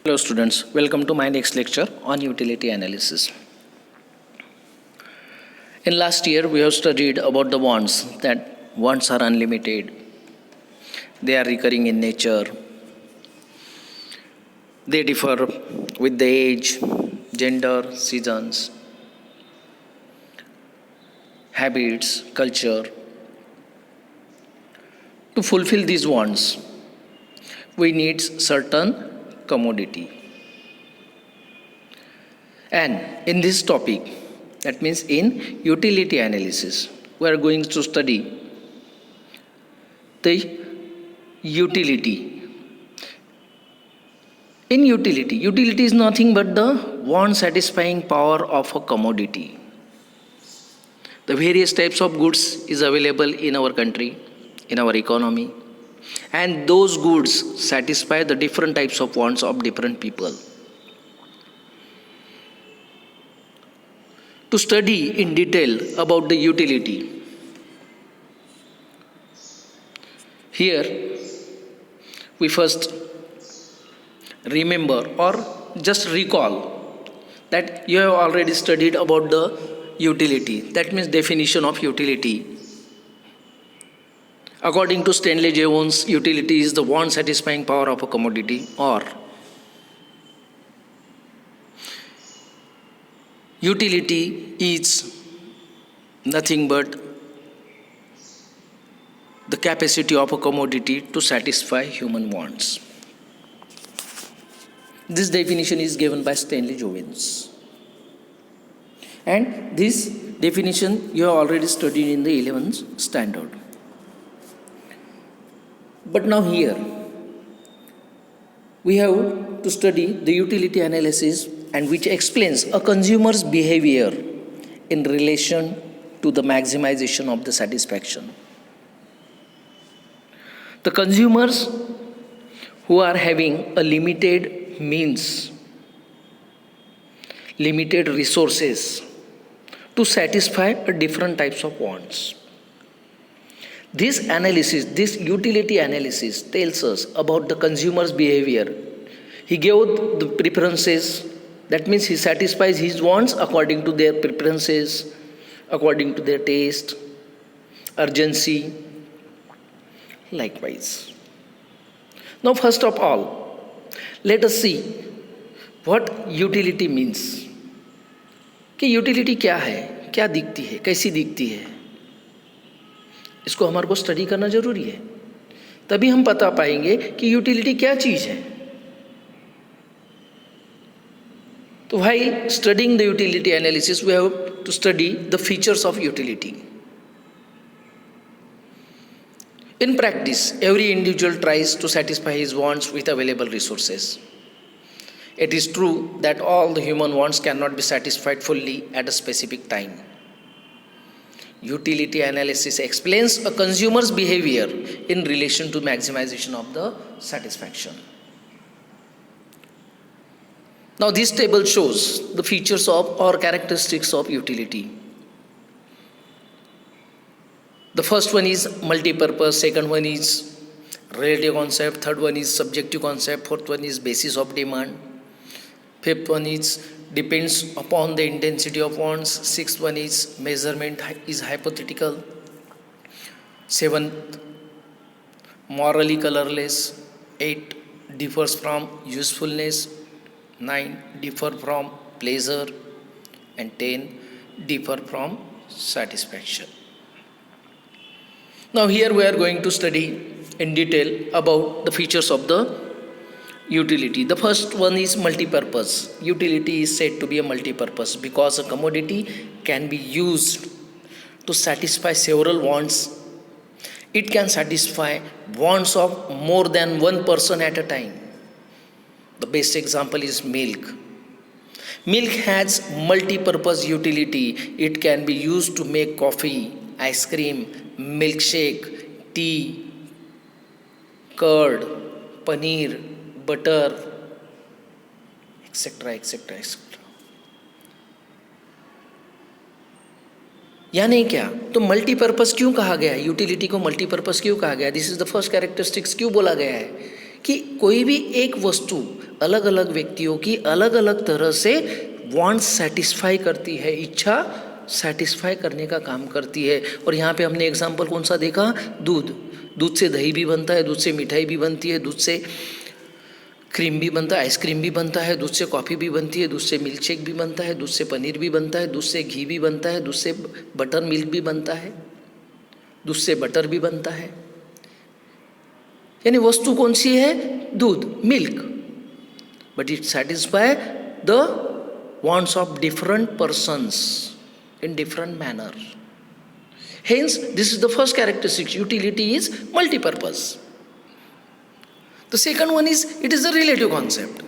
Hello students, welcome to my next lecture on utility analysis. In last year we have studied about the wants, that wants are unlimited, they are recurring in nature, they differ with the age, gender, seasons, habits, culture. To fulfill these wants, we need certain commodity. And in this topic, that means in utility analysis, we are going to study the utility. In utility is nothing but the want satisfying power of a commodity. The various types of goods is available in our country, in our economy, and those goods satisfy the different types of wants of different people. To study in detail about the utility, here we first remember or just recall that you have already studied about the utility. That means definition of utility. According to Stanley Jevons, utility is the want satisfying power of a commodity, or utility is nothing but the capacity of a commodity to satisfy human wants. This definition is given by Stanley Jevons. And this definition you have already studied in the 11th standard. But now here, we have to study the utility analysis and which explains a consumer's behavior in relation to the maximization of the satisfaction. The consumers who are having a limited means, limited resources to satisfy different types of wants. This utility analysis tells us about the consumer's behavior. He gave the preferences, that means he satisfies his wants according to their preferences, according to their taste, urgency, likewise. Now first of all, let us see what utility means. कि utility क्या है, क्या दिखती है, कैसी दिखती है, इसको हमारे को स्टडी करना जरूरी है. तभी हम बता पाएंगे कि यूटिलिटी क्या चीज़ है. तो while studying the utility analysis, we have to study the features of utility. In practice, every individual tries to satisfy his wants with available resources. It is true that all the human wants cannot be satisfied fully at a specific time. Utility analysis explains a consumer's behavior in relation to maximization of the satisfaction. Now this table shows the features of or characteristics of utility. The first one is multi-purpose, second one is relative concept, third one is subjective concept, fourth one is basis of demand, fifth one is depends upon the intensity of wants, sixth one is measurement is hypothetical, seventh morally colorless, 8 differs from usefulness, 9 differ from pleasure, and 10 differ from satisfaction. Now here we are going to study in detail about the features of the utility. The first one is multi-purpose. Utility is said to be a multi-purpose because a commodity can be used to satisfy several wants. It can satisfy wants of more than one person at a time. The best example is milk. Milk has multi-purpose utility. It can be used to make coffee, ice cream, milkshake, tea, curd, paneer, butter, etc., etc., etc. यानी क्या, तो multipurpose क्यों कहा गया है, utility को multipurpose क्यों कहा गया, this is the first characteristics क्यों बोला गया है कि कोई भी एक वस्तु अलग अलग व्यक्तियों की अलग अलग तरह से वांट्स सेटिस्फाई करती है, इच्छा सेटिस्फाई करने का काम करती है। और यहाँ पे हमने एग्जाम्पल कौन सा देखा? दूध। दूध से दही भी बनता है, दूध से मिठाई भी बनती है, दूध से क्रीम भी बनता है, आइसक्रीम भी बनता है, दूध से कॉफ़ी भी बनती है, दूध से मिल्क शेक भी बनता है, दूध से पनीर भी बनता है, दूध से घी भी बनता है, दूध से बटर मिल्क भी बनता है, दूध से बटर भी बनता है। यानी वस्तु कौन सी है? दूध, milk. But it satisfy the wants of different persons in different manner. Hence, this is the first characteristic. Utility is multi-purpose. The second one is, it is a relative concept.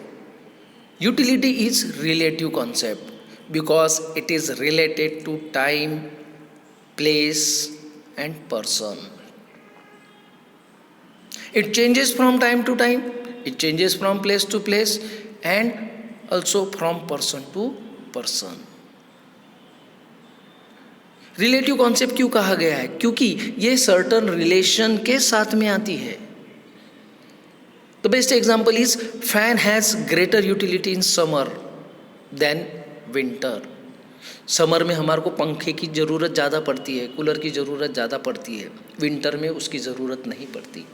Utility is relative concept because it is related to time, place, and person. It changes from time to time, it changes from place to place, and also from person to person. Relative concept क्यों कहा गया है? क्योंकि ये certain relation के साथ में आती है। The best example is fan has greater utility in summer than winter. Summer में हमारे को पंखे की ज़रूरत ज़्यादा पड़ती है, कूलर की ज़रूरत ज़्यादा पड़ती है, विंटर में उसकी ज़रूरत नहीं पड़ती।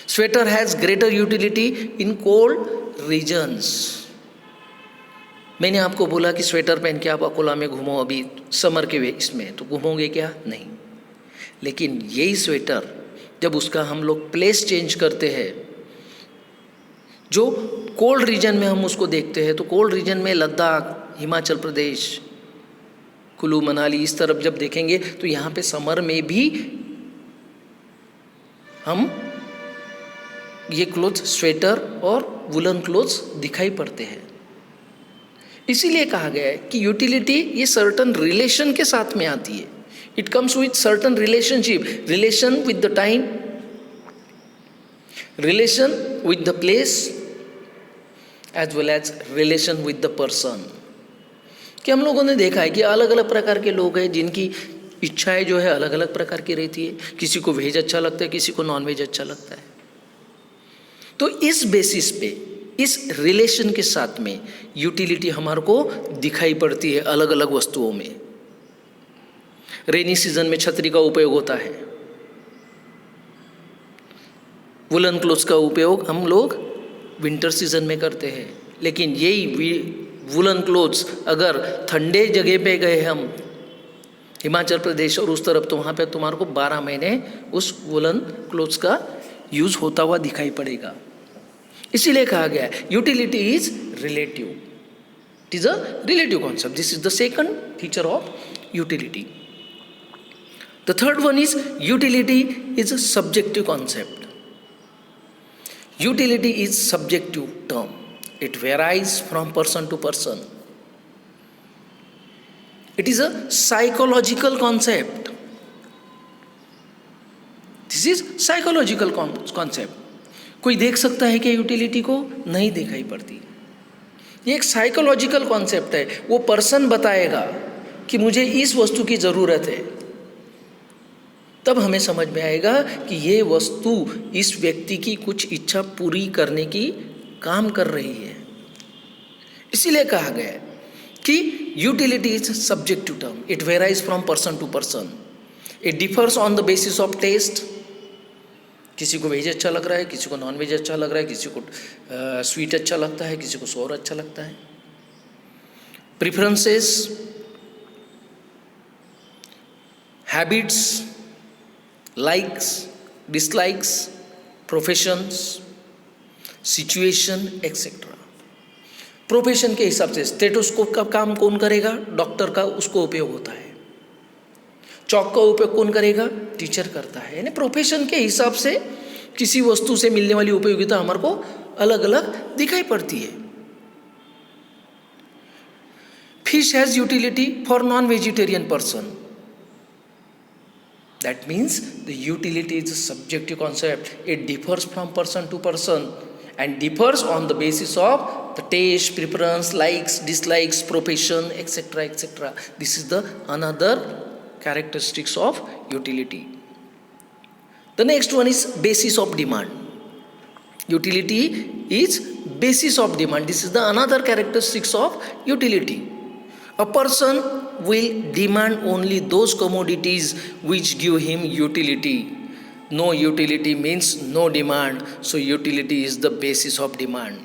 Sweater has greater utility in cold regions. मैंने आपको बोला कि स्वेटर पहन के आप अकोला में घूमो, अभी समर के इसमें तो घूमोगे क्या? नहीं। लेकिन यही स्वेटर जब उसका हम लोग प्लेस चेंज करते हैं, जो कोल्ड रीजन में हम उसको देखते हैं, तो कोल्ड रीजन में लद्दाख, हिमाचल प्रदेश, कुल्लू मनाली इस तरफ जब देखेंगे तो यहाँ पे समर में भी हम ये क्लोथ्स, स्वेटर और वुलन क्लोथ्स दिखाई पड़ते हैं। इसीलिए कहा गया है कि यूटिलिटी ये सर्टन रिलेशन के साथ में आती है। It comes with certain relationship, relation with the time, relation with the place, as well as relation with the person. कि हम लोगों ने देखा है कि अलग अलग प्रकार के लोग हैं जिनकी इच्छाएं जो है अलग अलग प्रकार की रहती है। किसी को वेज अच्छा लगता है, किसी को नॉन वेज अच्छा लगता है। तो इस बेसिस पे, इस रिलेशन के साथ में यूटिलिटी हमारे को दिखाई पड़ती है अलग अलग वस्तुओं में। रेनी सीजन में छतरी का उपयोग होता है, वुलन क्लोथ्स का उपयोग हम लोग विंटर सीजन में करते हैं। लेकिन यही वुलन क्लोथ्स अगर ठंडे जगह पे गए हम, हिमाचल प्रदेश और उस तरफ, तो वहाँ पे तुम्हारे को 12 महीने उस वुलन क्लोथ्स का यूज होता हुआ दिखाई पड़ेगा। इसीलिए कहा गया है utility is relative. It is a relative concept. This is the second feature of utility. The third one is utility is a subjective concept. Utility is subjective term. It varies from person to person. It is a psychological concept. This is psychological concept. कोई देख सकता है कि utility को? नहीं दिखाई पड़ती। ये एक साइकोलॉजिकल कॉन्सेप्ट है। वो पर्सन बताएगा कि मुझे इस वस्तु की ज़रूरत है, तब हमें समझ में आएगा कि ये वस्तु इस व्यक्ति की कुछ इच्छा पूरी करने की काम कर रही है। इसीलिए कहा गया है कि utility is subjective term. It varies from person to person. It differs on the basis of taste. किसी को वेज अच्छा लग रहा है, किसी को नॉन वेज अच्छा लग रहा है, किसी को स्वीट अच्छा लगता है, किसी को सोर अच्छा लगता है. Preferences, habits, likes, dislikes, professions, situation etcetera. Profession के हिसाब से स्टेटोस्कोप का काम कौन करेगा? डॉक्टर का उसको उपयोग होता है. चौक का उपयोग कौन करेगा? टीचर करता है. यानी प्रोफेशन के हिसाब से किसी वस्तु से मिलने वाली उपयोगिता हमारे को अलग अलग दिखाई पड़ती है. Fish has utility for non vegetarian person. That means the utility is a subjective concept. It differs from person to person and differs on the basis of the taste, preference, likes, dislikes, profession, etc., etc. This is the another characteristics of utility. The next one is basis of demand. Utility is basis of demand. This is the another characteristics of utility. A person will demand only those commodities which give him utility. No utility means no demand. So utility is the basis of demand.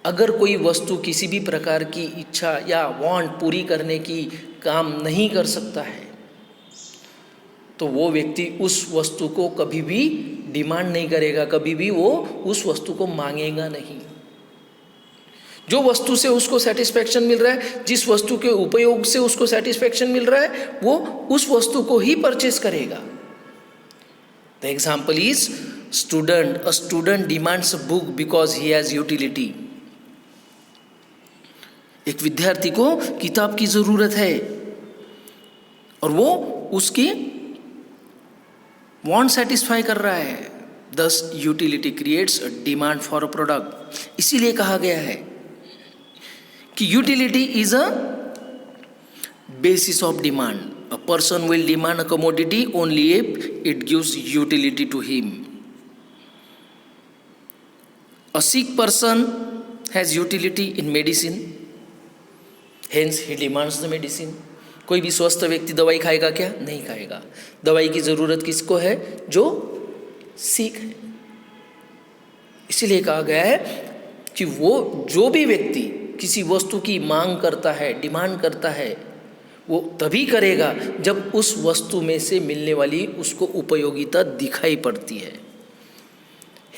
अगर कोई वस्तु किसी भी प्रकार की इच्छा या want पूरी करने की काम नहीं कर सकता है तो वो व्यक्ति उस वस्तु को कभी भी डिमांड नहीं करेगा, कभी भी वो उस वस्तु को मांगेगा नहीं। जो वस्तु से उसको सेटिस्फैक्शन मिल रहा है, जिस वस्तु के उपयोग से उसको सेटिस्फैक्शन मिल रहा है, वो उस वस्तु को ही परचेस करेगा। The example is student. A student demands a book because he has utility. एक विद्यार्थी को किताब की जरूरत है और वो उसकी वांट सेटिस्फाई कर रहा है। Thus utility creates a demand for a product. इसीलिए कहा गया है कि utility is a basis of demand. A person will demand a commodity only if it gives utility to him. A sick person has utility in medicine, hence he demands the medicine. कोई भी स्वस्थ व्यक्ति दवाई खाएगा क्या? नहीं खाएगा। दवाई की जरूरत किसको है? जो सीख है। इसीलिए कहा गया है कि वो जो भी व्यक्ति किसी वस्तु की मांग करता है, डिमांड करता है, वो तभी करेगा जब उस वस्तु में से मिलने वाली उसको उपयोगिता दिखाई पड़ती है।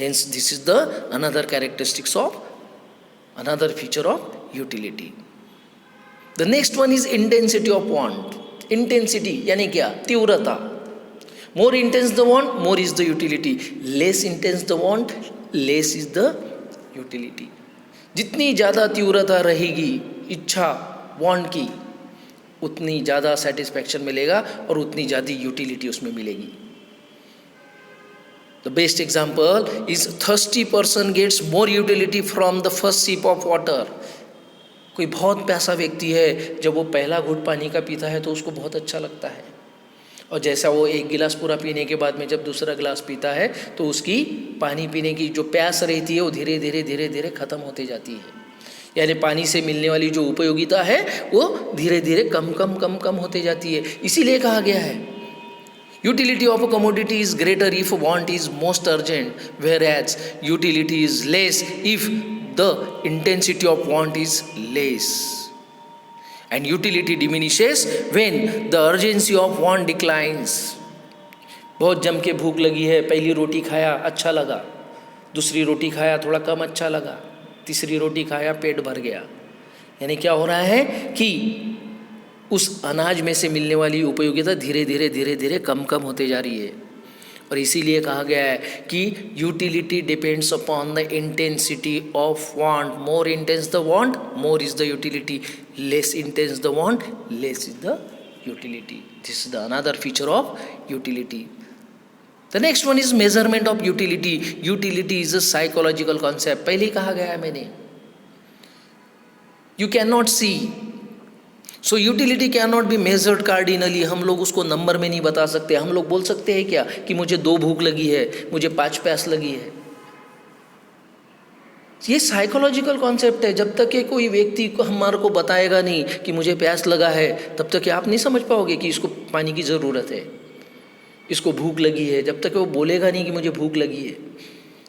Hence this is the another characteristics of, another feature of utility. The next one is intensity of want. Intensity यानी क्या? तीव्रता। मोर intense the want, more is the utility. Less intense the want, less is the utility. जितनी ज़्यादा तीव्रता रहेगी इच्छा want की, उतनी ज़्यादा सेटिस्फैक्शन मिलेगा और उतनी ज़्यादा यूटिलिटी उसमें मिलेगी। The best example is thirsty person gets more utility from the first sip of water. कोई बहुत प्यासा व्यक्ति है, जब वो पहला घूंट पानी का पीता है तो उसको बहुत अच्छा लगता है, और जैसा वो एक गिलास पूरा पीने के बाद में जब दूसरा गिलास पीता है तो उसकी पानी पीने की जो प्यास रहती है वो धीरे धीरे धीरे धीरे ख़त्म होती जाती है। यानी पानी से मिलने वाली जो उपयोगिता है वो धीरे धीरे कम होते जाती है। इसीलिए कहा गया है utility of a commodity is greater if want is most urgent, whereas utility is less if the intensity of want is less, and utility diminishes when the urgency of want declines. बहुत जम के भूख लगी है, पहली रोटी खाया अच्छा लगा, दूसरी रोटी खाया थोड़ा कम अच्छा लगा, तीसरी रोटी खाया पेट भर गया। यानी क्या हो रहा है कि उस अनाज में से मिलने वाली उपयोगिता धीरे धीरे कम होते जा रही है। और इसीलिए कहा गया है कि utility depends upon the intensity of want. More intense the want, more is the utility. Less intense the want, less is the utility. This is the another feature of utility. The next one is measurement of utility. Utility is a psychological concept. पहले ही कहा गया है मैंने, you can not see, so utility can not be measured cardinally. हम लोग उसको number में नहीं बता सकते। हम लोग बोल सकते हैं क्या कि मुझे 2 भूख लगी है, मुझे 5 प्यास लगी है। ये साइकोलॉजिकल कॉन्सेप्ट है। जब तक कि कोई व्यक्ति को हमारे को बताएगा नहीं कि मुझे प्यास लगा है, तब तक कि आप नहीं समझ पाओगे कि इसको पानी की ज़रूरत है, इसको भूख लगी है। जब तक वो बोलेगा नहीं कि मुझे भूख लगी है,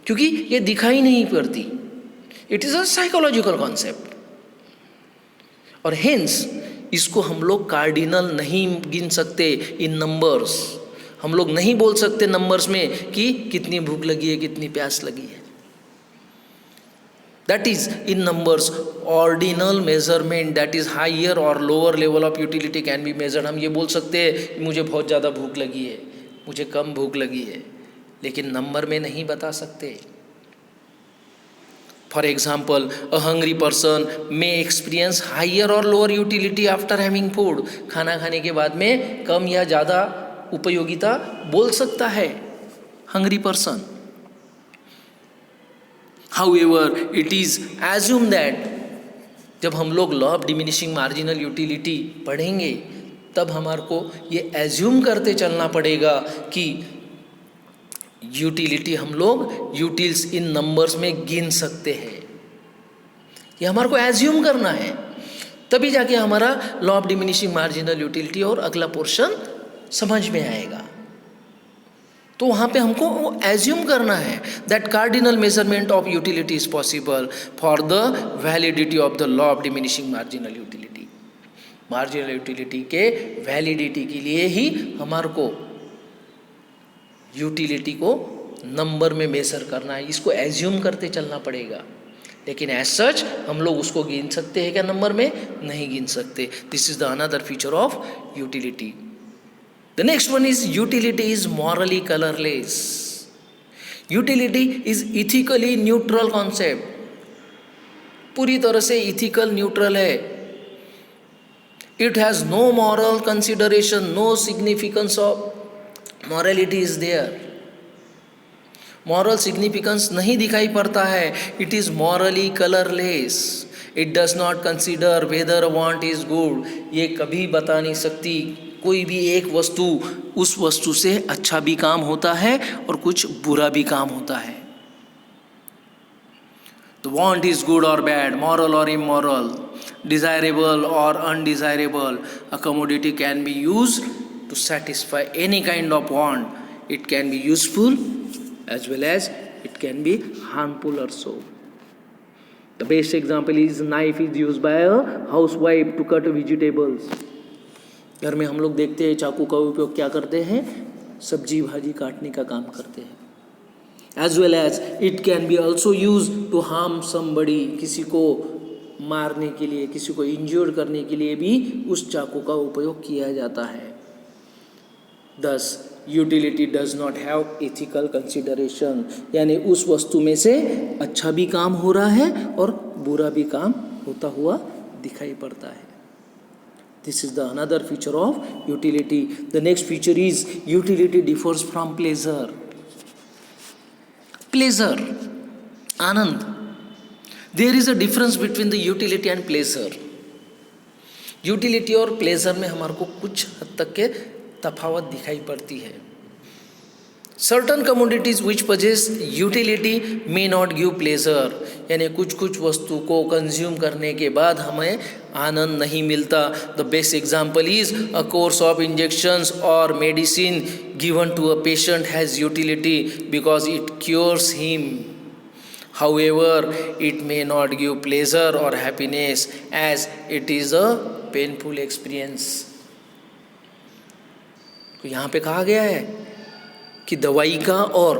क्योंकि ये दिखाई नहीं पड़ती। It is a psychological concept, और हेंस इसको हम लोग कार्डिनल नहीं गिन सकते इन नंबर्स। हम लोग नहीं बोल सकते नंबर्स में कि कितनी भूख लगी है, कितनी प्यास लगी है। That is in numbers ordinal measurement, that is higher और lower level of utility can be measured. हम ये बोल सकते हैं कि मुझे बहुत ज़्यादा भूख लगी है, मुझे कम भूख लगी है, लेकिन नंबर में नहीं बता सकते। For example, a hungry person may experience higher or lower utility after having food. खाना खाने के बाद में कम या ज़्यादा उपयोगिता बोल सकता है hungry person. However, it is assumed that जब हम लोग law of diminishing marginal utility पढ़ेंगे तब हमारे को ये एज्यूम करते चलना पड़ेगा कि यूटिलिटी हम लोग यूटिल्स इन नंबर्स में गिन सकते हैं, ये हमारे को एज्यूम करना है, तभी जाके हमारा law of diminishing marginal utility और अगला पोर्शन समझ में आएगा। तो वहाँ पे हमको वो एज्यूम करना है that cardinal measurement of utility is possible for the validity of the law of diminishing marginal utility. Marginal utility के वैलिडिटी के लिए ही हमारे को यूटिलिटी को नंबर में मेजर करना है, इसको एज्यूम करते चलना पड़ेगा। लेकिन एज सच हम लोग उसको गिन सकते हैं क्या नंबर में? नहीं गिन सकते। This is the another feature of utility. The next one is utility is morally colourless. Utility is ethically neutral concept, पूरी तरह से इथिकल न्यूट्रल है। It has no moral consideration, no significance of morality is there. Moral significance नहीं दिखाई पड़ता है। It is morally colourless. It does not consider whether want is good. ये कभी बता नहीं सकती कोई भी एक वस्तु, उस वस्तु से अच्छा भी काम होता है और कुछ बुरा भी काम होता है। द वांट इज गुड और बैड, मॉरल और इमोरल, डिजायरेबल और undesirable. A commodity can be used to satisfy any kind of want. It can be useful as well as it can be harmful also. The best example is knife is used by a housewife to cut vegetables. घर में हम लोग देखते हैं चाकू का उपयोग क्या करते हैं? सब्जी भाजी काटने का काम करते हैं। As well as it can be also used to harm somebody. किसी को मारने के लिए, किसी को इंज्योर करने के लिए भी उस चाकू का उपयोग किया जाता है। Thus, utility does not have ethical consideration. यानी उस वस्तु में से अच्छा भी काम हो रहा है और बुरा भी काम होता हुआ दिखाई पड़ता है। This is the another feature of utility. The next feature is utility differs from pleasure. Pleasure, Anand. There is a difference between the utility and pleasure. Utility और pleasure में हमारे को कुछ हद तक के तफावत दिखाई पड़ती है। Certain commodities which possess utility may not give pleasure, यानी कुछ कुछ वस्तु को कंज्यूम करने के बाद हमें आनंद नहीं मिलता। The best example is a course of injections और medicine given to a patient has utility because it cures him. However it may not give pleasure और happiness as it is a painful experience. तो यहाँ पे कहा गया है कि दवाई का और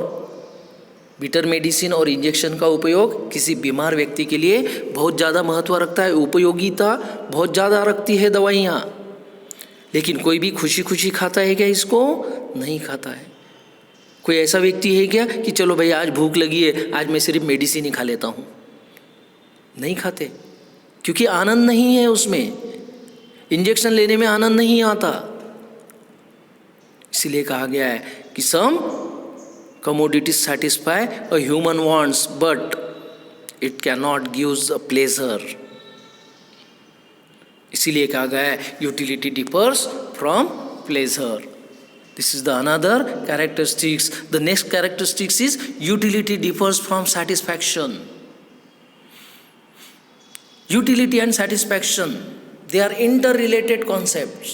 बिटर मेडिसिन और इंजेक्शन का उपयोग किसी बीमार व्यक्ति के लिए बहुत ज़्यादा महत्व रखता है, उपयोगिता बहुत ज़्यादा रखती है दवाइयाँ। लेकिन कोई भी खुशी खुशी खाता है क्या इसको? नहीं खाता है। कोई ऐसा व्यक्ति है क्या कि चलो भाई आज भूख लगी है, आज मैं सिर्फ मेडिसिन ही खा लेता हूँ? नहीं खाते, क्योंकि आनंद नहीं है उसमें। इंजेक्शन लेने में आनंद नहीं आता। इसीलिए कहा गया है कि some commodities satisfy a human wants but it can not gives a pleasure. इसीलिए कहा गया है utility differs from pleasure. This is the another characteristics. The next characteristics is utility differs from satisfaction. Utility and satisfaction, they are interrelated concepts,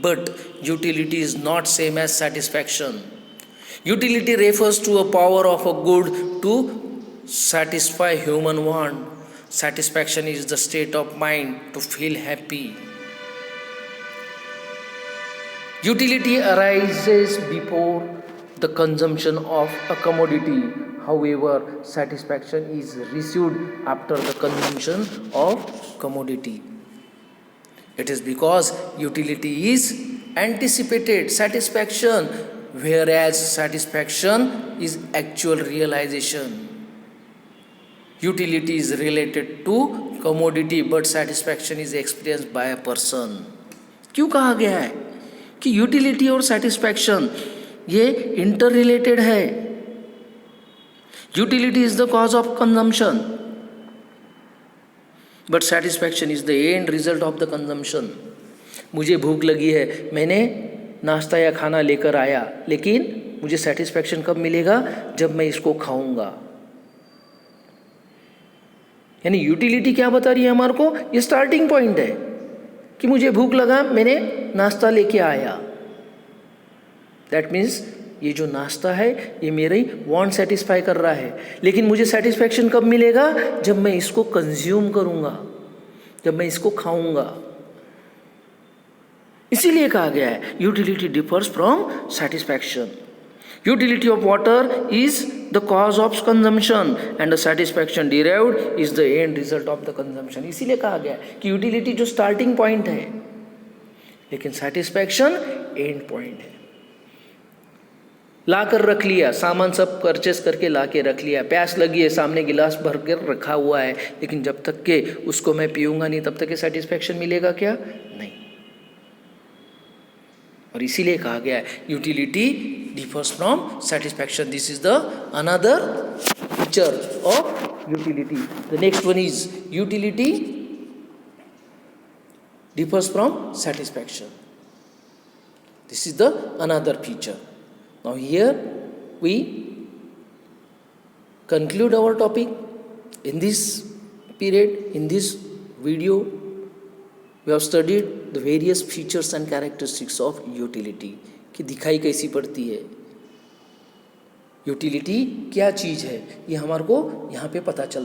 but utility is not same as satisfaction. Utility refers to a power of a good to satisfy human want. Satisfaction is the state of mind to feel happy. Utility arises before the consumption of a commodity. However, satisfaction is received after the consumption of commodity. It is because utility is anticipated satisfaction, whereas satisfaction is actual realization. Utility is related to commodity, but satisfaction is experienced by a person. क्यों कहा गया है कि utility और satisfaction ये inter related है? Utility is the cause of consumption, but satisfaction is the end result of the consumption. मुझे भूख लगी है, मैंने नाश्ता या खाना लेकर आया, लेकिन मुझे सेटिस्फैक्शन कब मिलेगा? जब मैं इसको खाऊंगा। यानी यूटिलिटी क्या बता रही है हमारे को? ये स्टार्टिंग पॉइंट है कि मुझे भूख लगा, मैंने नाश्ता लेके आया। दैट मीन्स ये जो नाश्ता है ये मेरी वांट सेटिस्फाई कर रहा है, लेकिन मुझे सेटिस्फैक्शन कब मिलेगा? जब मैं इसको कंज्यूम करूंगा, जब मैं इसको खाऊंगा। इसीलिए कहा गया है utility differs from satisfaction. Utility of water is the cause of consumption and the satisfaction derived is the end result of the consumption. इसीलिए कहा गया कि यूटिलिटी जो स्टार्टिंग पॉइंट है, लेकिन सेटिस्फैक्शन एंड पॉइंट है। ला कर रख लिया, सामान सब परचेस करके ला के रख लिया, प्यास लगी है, सामने गिलास भर कर रखा हुआ है, लेकिन जब तक के उसको मैं पीऊंगा नहीं तब तक के सेटिस्फैक्शन मिलेगा क्या? नहीं। और इसीलिए कहा गया है utility differs from satisfaction. This is the another feature of utility. The next one is utility differs from satisfaction. This is the another feature. Now here we conclude our topic. In this period, in this video, we have studied the various features and characteristics of utility. कि दिखाई कैसी पड़ती है, utility क्या चीज़ है, ये हमारे को यहाँ पे पता चल